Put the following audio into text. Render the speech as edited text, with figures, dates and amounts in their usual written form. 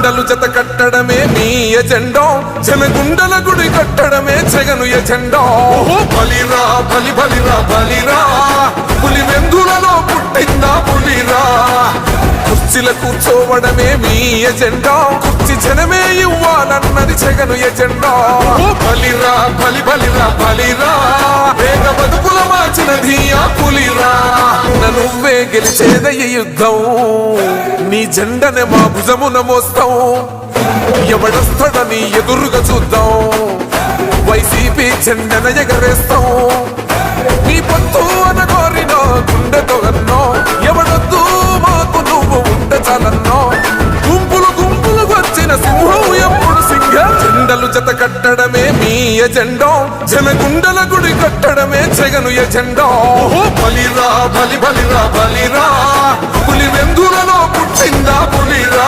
జెండలు జత కట్టడమే మీ ఎజెండా జనగుండల గుడి కట్టడమే జగను ఎజెండా బలిరా బలి బలిరా బలిరా పులి వెందులలో పుట్టిందా పులిరా కుర్చీల కూర్చోవడమే మీ ఎజెండా కుర్చీ జనమే ఇవ్వాలన్నది జగను ఎజెండా బలిరా బలి బలిరా బలిరా వేగ బతుకుల మార్చినది ఆ పులిరా నువ్వే గెలిచేదయ్య యుద్ధం నీ జెండనే మా భుజమున మోస్తాం ఎవడొస్తాడని ఎదురుగా చూద్దాం వైసీపీ జెండన ఎగరేస్తాం నీ పొత్తు అనగోరినో గుండెతో అన్నో ఎవడొద్దు మాకు నువ్వు ఉంటే చాలన్నో గుంపులు గుంపులు వచ్చిన సింహం ఎప్పుడు సింహ జెండలు జత కట్టడమే మీ ఎజెండా జనగుండల గుడి కట్టడమే జగను ఎజెండా బలిరా బలి బలిరా బలిరా పులి వెందులలో పుట్టిందా పులిరా